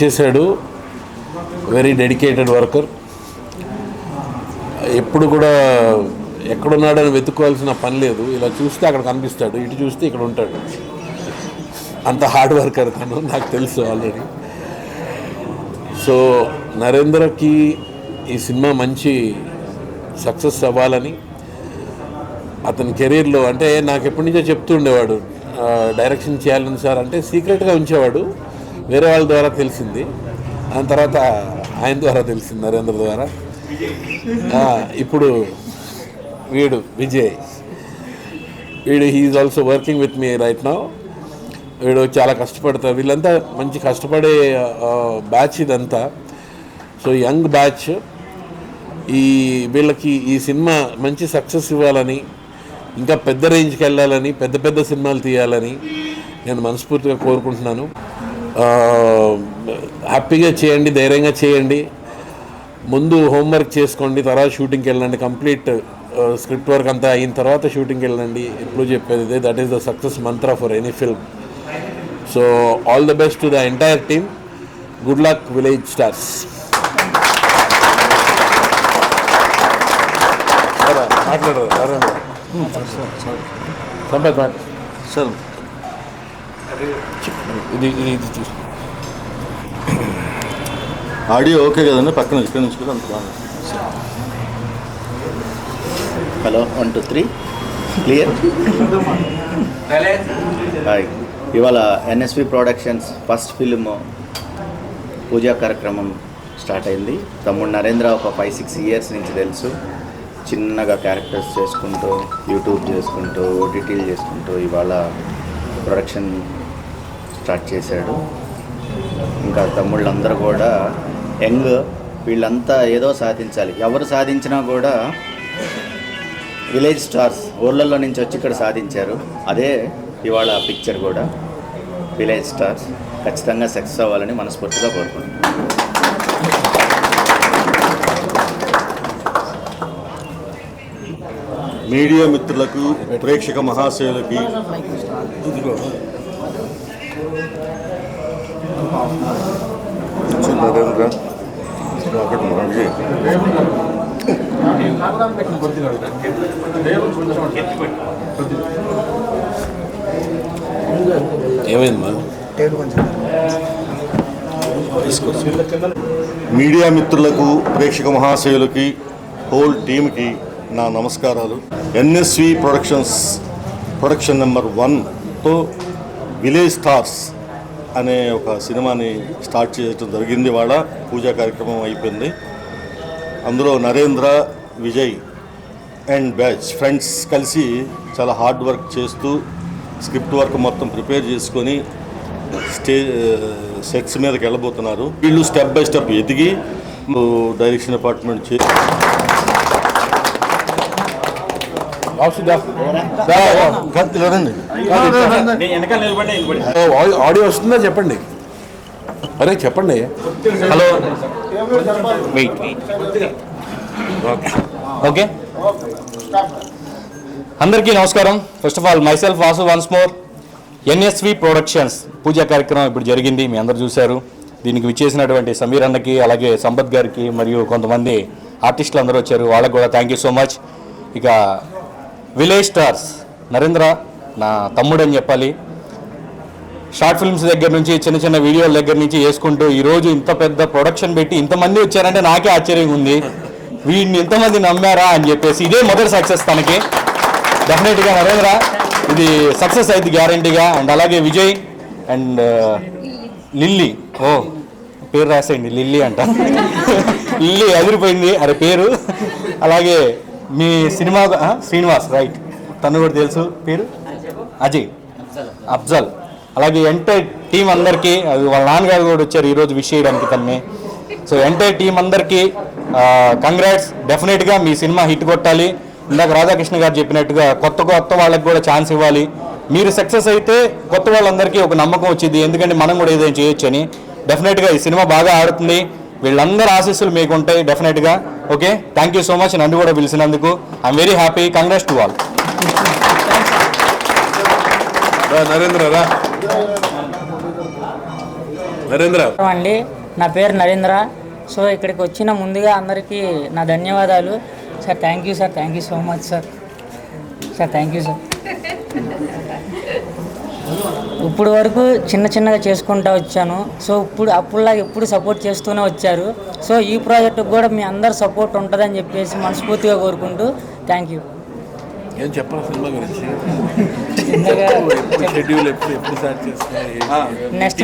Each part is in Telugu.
చేశాడు. Very dedicated worker. ఎప్పుడు కూడా ఎక్కడున్నాడని వెతుక్కోవాల్సిన పని లేదు. ఇలా చూస్తే అక్కడ కనిపిస్తాడు, ఇటు చూస్తే ఇక్కడ ఉంటాడు. అంత హార్డ్ వర్కర్ తను, నాకు తెలుసు ఆల్రెడీ. సో నరేంద్రకి ఈ సినిమా మంచి సక్సెస్ అవ్వాలని అతని కెరీర్లో, అంటే నాకు ఎప్పటి నుంచో చెప్తూ ఉండేవాడు డైరెక్షన్ చేయాలని సార్, అంటే సీక్రెట్గా ఉంచేవాడు. వేరే వాళ్ళ ద్వారా తెలిసింది, దాని తర్వాత ఆయన ద్వారా తెలిసింది, నరేంద్ర ద్వారా. ఇప్పుడు వీడు Vijay, he's also working with me right now. వీడు చాలా కష్టపడతారు. వీళ్ళంతా మంచి కష్టపడే బ్యాచ్ ఇదంతా. So young batch. వీళ్ళకి ఈ సినిమా మంచి సక్సెస్ ఇవ్వాలని, ఇంకా పెద్ద రేంజ్కి వెళ్ళాలని, పెద్ద పెద్ద సినిమాలు తీయాలని నేను మనస్ఫూర్తిగా కోరుకుంటున్నాను. హ్యాపీగా చేయండి, ధైర్యంగా చేయండి. ముందు హోంవర్క్ చేసుకోండి, తర్వాత షూటింగ్కి వెళ్ళండి. కంప్లీట్ స్క్రిప్ట్ వర్క్ అంతా అయిన తర్వాత షూటింగ్కి వెళ్ళండి. ఎప్పుడు చెప్పేది that is the success Mantra for any film. So all the best to the entire team. Good luck village stars. మాట్లాడరు సార్. ఇది ఆడియో ఓకే కదండి? పక్కన ఇక్కడ నుంచి కూడా అంత బాగా. Hello 1 2 3 clear. హాయ్. ఇవాళ ఎన్ఎస్వి ప్రొడక్షన్స్ ఫస్ట్ ఫిల్మ్ పూజా కార్యక్రమం స్టార్ట్ అయింది. తమ్ముడు నరేంద్ర ఒక 5-6 ఇయర్స్ నుంచి తెలుసు. చిన్నగా క్యారెక్టర్స్ చేసుకుంటూ, యూట్యూబ్ చేసుకుంటూ, ఓటీటీలు చేసుకుంటూ ఇవాళ ప్రొడక్షన్ స్టార్ట్ చేశాడు. ఇంకా తమ్ముళ్ళందరూ కూడా యంగ్, వీళ్ళంతా ఏదో సాధించాలి. ఎవరు సాధించినా కూడా విలేజ్ స్టార్స్ ఊళ్ళల్లో నుంచి వచ్చి ఇక్కడ సాధించారు. అదే ఇవాళ పిక్చర్ కూడా. విలేజ్ స్టార్స్ ఖచ్చితంగా సక్సెస్ అవ్వాలని మనస్ఫూర్తిగా కోరుకుంటున్నాను. మీడియా మిత్రులకు, ప్రేక్షక మహాశయులకి నరేంద్ర ఏమైందమ్మా? మీడియా మిత్రులకు, ప్రేక్షక మహాశయులకి, హోల్ టీమ్కి నా నమస్కారాలు. ఎన్ఎస్వి ప్రొడక్షన్ నెంబర్ 1తో విలేజ్ స్టార్స్ అనే ఒక సినిమాని స్టార్ట్ చేయడం జరిగింది. వాళ్ళ పూజా కార్యక్రమం అయిపోయింది. అందులో Narendra, Vijay and batch friends కలిసి చాలా హార్డ్ వర్క్ చేస్తూ స్క్రిప్ట్ వర్క్ మొత్తం ప్రిపేర్ చేసుకొని సెట్స్ మీదకి వెళ్ళబోతున్నారు. వీళ్ళు స్టెప్ బై స్టెప్ ఎదిగి డైరెక్షన్ డిపార్ట్మెంట్ ఆడియో వస్తుందా చెప్పండి. అరే చెప్పండి. Hello, okay. అందరికీ నమస్కారం. First of all myself Vasu once more. NSV productions పూజా కార్యక్రమం ఇప్పుడు జరిగింది, మీ అందరూ చూశారు. దీనికి విచ్చేసినటువంటి సమీర్ అన్నకి, అలాగే సంపత్ గారికి మరియు కొంతమంది ఆర్టిస్టులు అందరూ వచ్చారు, వాళ్ళకు కూడా థ్యాంక్ యూ సో మచ్. ఇక విలేజ్ స్టార్స్ నరేంద్ర నా తమ్ముడు అని చెప్పాలి. షార్ట్ ఫిల్మ్స్ దగ్గర నుంచి, చిన్న చిన్న వీడియోల దగ్గర నుంచి చేసుకుంటూ ఈరోజు ఇంత పెద్ద ప్రొడక్షన్ పెట్టి ఇంతమంది వచ్చారంటే నాకే ఆశ్చర్యంగా ఉంది. వీడిని ఇంతమంది నమ్మారా అని చెప్పేసి. ఇదే మొదటి సక్సెస్ తనకి. డెఫినెట్గా నరేంద్ర ఇది సక్సెస్ అయింది గ్యారంటీగా. అండ్ అలాగే విజయ్ అండ్ లిల్లీ, పేరు రాసేయండి, లిల్లీ అంట. లిల్లీ అదిరిపోయింది అరే పేరు. అలాగే మీ సినిమా శ్రీనివాస్, రైట్, తను కూడా తెలుసు పేరు, అజయ్, అఫ్జల్. అలాగే ఎంటైర్ టీం అందరికీ, వాళ్ళ నాన్నగారు కూడా వచ్చారు ఈరోజు విష్ చేయడానికి తన్ని. సో ఎంటైర్ టీం అందరికీ కంగ్రాట్స్. డెఫినెట్గా మీ సినిమా హిట్ కొట్టాలి. ఇందాక రాధాకృష్ణ గారు చెప్పినట్టుగా కొత్త వాళ్ళకి కూడా ఛాన్స్ ఇవ్వాలి. మీరు సక్సెస్ అయితే కొత్త వాళ్ళందరికీ ఒక నమ్మకం వచ్చింది, ఎందుకంటే మనం కూడా ఏదైనా చేయొచ్చు అని. డెఫినెట్గా ఈ సినిమా బాగా ఆడుతుంది. వీళ్ళందరూ ఆశీస్సులు మీకు ఉంటాయి డెఫినెట్గా. Okay, thank you so much నన్ను కూడా పిలిచినందుకు. I'm very happy. Congrats to all. Narendra రా. నరేంద్ర అండి, నా పేరు నరేంద్ర. సో ఇక్కడికి వచ్చిన ముందుగా అందరికీ నా ధన్యవాదాలు sir. Thank you sir, thank you so much sir. Sir thank you sir. ఇప్పుడు వరకు చిన్నగా చేసుకుంటూ వచ్చాను. సో అప్పుడులాగా ఎప్పుడు సపోర్ట్ చేస్తూనే వచ్చారు. సో ఈ ప్రాజెక్టుకు కూడా మీ అందరు సపోర్ట్ ఉంటుందని చెప్పేసి మనస్ఫూర్తిగా కోరుకుంటూ థ్యాంక్ యూ. ఏం చెప్పాలి సినిమా గురించి? చిన్నగా షెడ్యూల్ ఎప్పుడు స్టార్ట్ చేస్తారు? నెక్స్ట్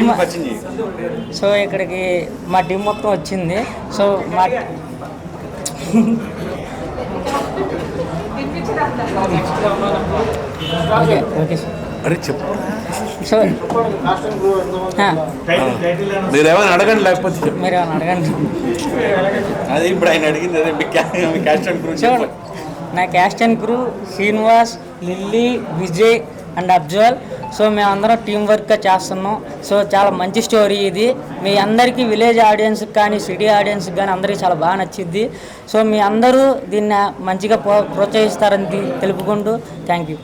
సో ఇక్కడికి మా టీం మొత్తం వచ్చింది. సో మా ఓకే ఓకే సార్. అరే చెప్పు. సో మీరు ఏమైనా అడగండి, లేకపోతే చెప్పు. మీరు ఏమైనా అడగండి. అది ఇప్పుడు ఆయన అడిగింది అదే క్యాస్ట్ అండ్ క్రూ. సో నా caste and crew Srinivas, lily, Vijay and Afzal. So మేమందరం టీం వర్క్గా చేస్తున్నాం. సో చాలా మంచి స్టోరీ ఇది. మీ అందరికీ విలేజ్ ఆడియన్స్కి కానీ సిటీ ఆడియన్స్కి కానీ అందరికీ చాలా బాగా నచ్చింది. సో మీ అందరూ దీన్ని మంచిగా ప్రోత్సహిస్తారని తెలుపుకుంటూ థ్యాంక్ యూ.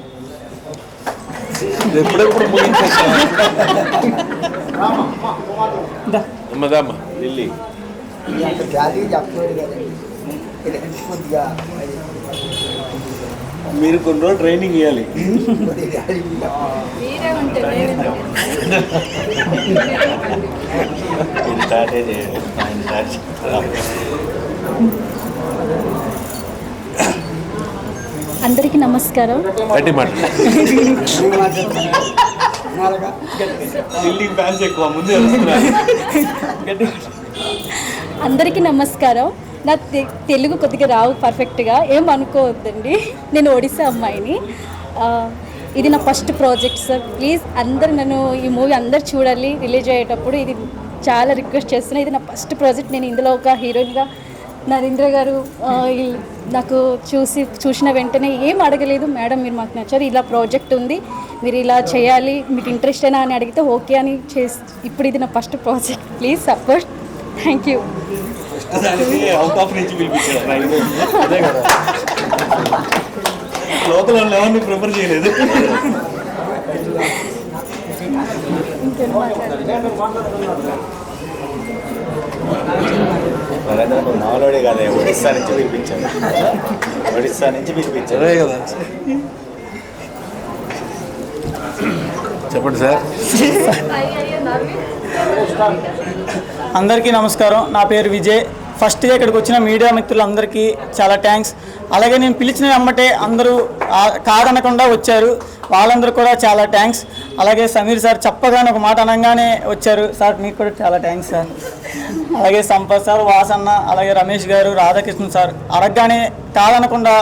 ఎప్పుడెప్పుడు ముగించేస్తాం? అమ్మదామ్మా ఢిల్లీ మీరు కొన్ని రోజులు ట్రైనింగ్ ఇవ్వాలి. అందరికీ నమస్కారం. గట్టి మాట. ఢిల్లీ ఫ్యాన్స్ ఎక్కువ ముందే అందరికీ నమస్కారం. నా తెలుగు కొద్దిగా రావు పర్ఫెక్ట్గా, ఏం అనుకోవద్దండి. నేను ఒడిస్సా అమ్మాయిని. ఇది నా ఫస్ట్ ప్రాజెక్ట్ సార్. ప్లీజ్ అందరు నన్ను ఈ మూవీ అందరు చూడాలి. రిలీజ్ అయ్యేటప్పుడు ఇది చాలా రిక్వెస్ట్ చేస్తున్నా. ఇది నా ఫస్ట్ ప్రాజెక్ట్. నేను ఇందులో ఒక హీరోయిన్గా నరేంద్ర గారు నాకు చూసిన వెంటనే ఏం అడగలేదు, మేడం మీరు మాకు నచ్చారు, ఇలా ప్రాజెక్ట్ ఉంది, మీరు ఇలా చేయాలి, మీకు ఇంట్రెస్ట్ అయినా అని అడిగితే ఓకే అని ఇప్పుడు ఇది నా first project. Please support. Thank you. Out of నుంచి పిలిపించారు. అదే కదా, లోకల్ ఎవరిని ప్రిఫర్ చేయలేదు. నాలోడే కాదే, ఒడిస్సా నుంచి పిలిపించారు. ఒడిస్సా నుంచి పిలిపించారు. అదే కదా. చెప్పండి సార్. అందరికీ నమస్కారం. నా పేరు విజయ్. ఫస్ట్గా ఇక్కడికి వచ్చిన మీడియా మిత్రులందరికీ చాలా థ్యాంక్స్. అలాగే నేను పిలిచిన వెంబటే అందరూ కాదనకుండా వచ్చారు, వాళ్ళందరూ కూడా చాలా థ్యాంక్స్. అలాగే సమీర్ సార్ చెప్పగానే ఒక మాట అనగానే వచ్చారు సార్, మీకు కూడా చాలా థ్యాంక్స్ సార్. అలాగే సంపత్ సార్, వాసన్న, అలాగే రమేష్ గారు, రాధాకృష్ణ సార్ అడగగానే కాదనకుండా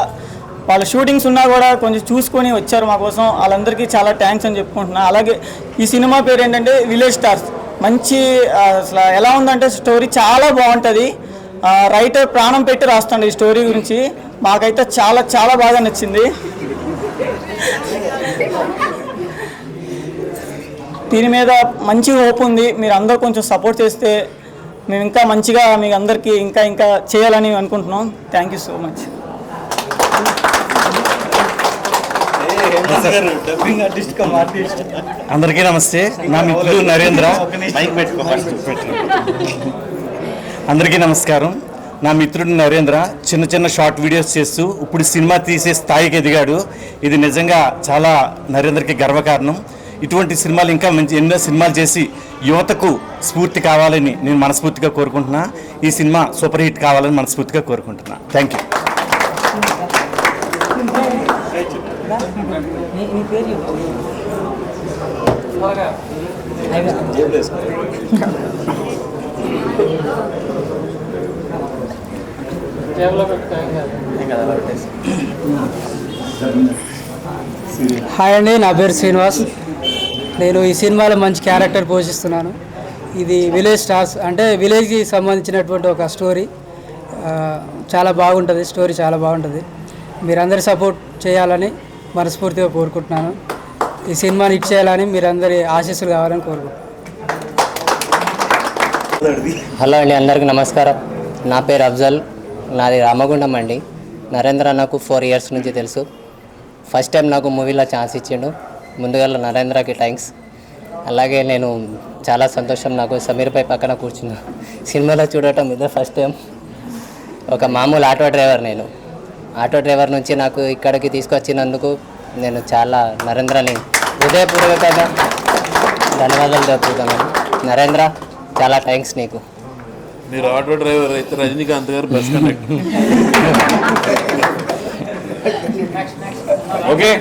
వాళ్ళ షూటింగ్స్ ఉన్నా కూడా కొంచెం చూసుకొని వచ్చారు మా కోసం. వాళ్ళందరికీ చాలా థ్యాంక్స్ అని చెప్పుకుంటున్నాను. అలాగే ఈ సినిమా పేరు ఏంటంటే విలేజ్ స్టార్స్. మంచి అసలు ఎలా ఉందంటే స్టోరీ చాలా బాగుంటుంది. రైటర్ ప్రాణం పెట్టి రాస్తాడు ఈ స్టోరీ గురించి. మాకైతే చాలా చాలా బాగా నచ్చింది. దీని మీద మంచి హోప్ ఉంది. మీరు అందరూ కొంచెం సపోర్ట్ చేస్తే మేము ఇంకా మంచిగా మీకు అందరికీ ఇంకా చేయాలని అనుకుంటున్నాం. Thank you so much. అందరికీ నమస్తే. నా మిత్రుడు నరేంద్ర. అందరికీ నమస్కారం. నా మిత్రుడు నరేంద్ర చిన్న షార్ట్ వీడియోస్ చేస్తూ ఇప్పుడు సినిమా తీసే స్థాయికి ఎదిగాడు. ఇది నిజంగా చాలా నరేంద్రకి గర్వకారణం. ఇటువంటి సినిమాలు ఇంకా ఎన్నో సినిమాలు చేసి యువతకు స్ఫూర్తి కావాలని నేను మనస్ఫూర్తిగా కోరుకుంటున్నా. ఈ సినిమా సూపర్ హిట్ కావాలని మనస్ఫూర్తిగా కోరుకుంటున్నా. Thank you. హాయ్ అండి, నా పేరు శ్రీనివాస్. నేను ఈ సినిమాలో మంచి క్యారెక్టర్ పోషిస్తున్నాను. ఇది విలేజ్ స్టార్స్ అంటే విలేజ్కి సంబంధించినటువంటి ఒక స్టోరీ. చాలా బాగుంటుంది, స్టోరీ చాలా బాగుంటుంది. మీరందరి సపోర్ట్ చేయాలని మనస్ఫూర్తిగా కోరుకుంటున్నాను. ఈ సినిమాని హిట్ చేయాలని మీరందరి ఆశీస్సులు కావాలని కోరుకుంటున్నాను. హలో అండి, అందరికీ నమస్కారం. నా పేరు అఫ్జల్, నాది రామగుండం అండి. నరేంద్ర నాకు 4 years నుంచి తెలుసు. ఫస్ట్ టైం నాకు మూవీలో ఛాన్స్ ఇచ్చిండు. ముందుగా నరేంద్రకి థ్యాంక్స్. అలాగే నేను చాలా సంతోషం నాకు సమీర్పై పక్కన కూర్చున్నా. సినిమాలో చూడటం ఇదే ఫస్ట్ టైం. ఒక మామూలు ఆటో డ్రైవర్, నేను ఆటో డ్రైవర్ నుంచి నాకు ఇక్కడికి తీసుకొచ్చినందుకు నేను చాలా నరేంద్రని హృదయపూర్వకంగా ధన్యవాదాలు చెప్పుతున్నాను. నరేంద్ర, చాలా థ్యాంక్స్ నీకు. మీరు ఆటో డ్రైవర్ అయితే రజనీకాంత్ గారు bus conductor. Okay.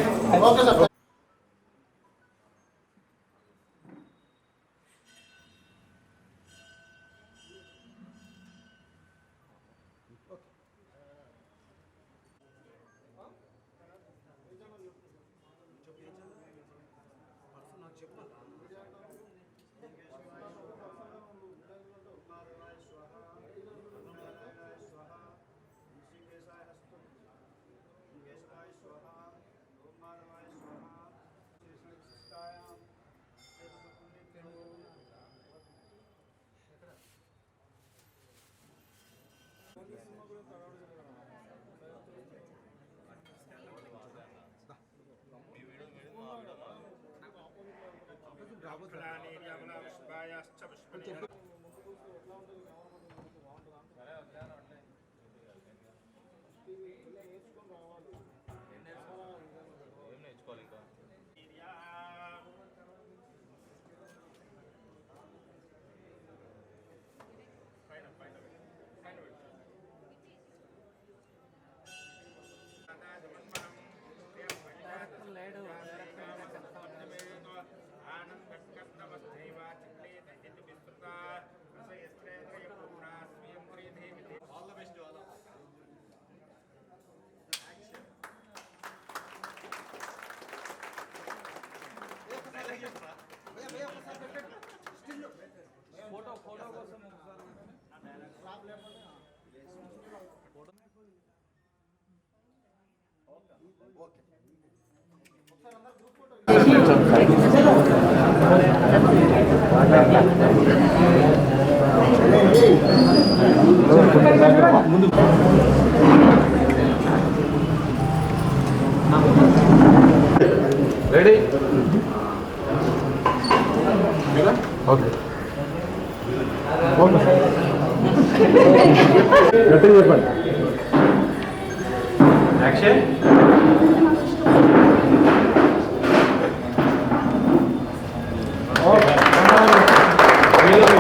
Ready? Okay. గట్టిగా చెప్పండి. యాక్షన్.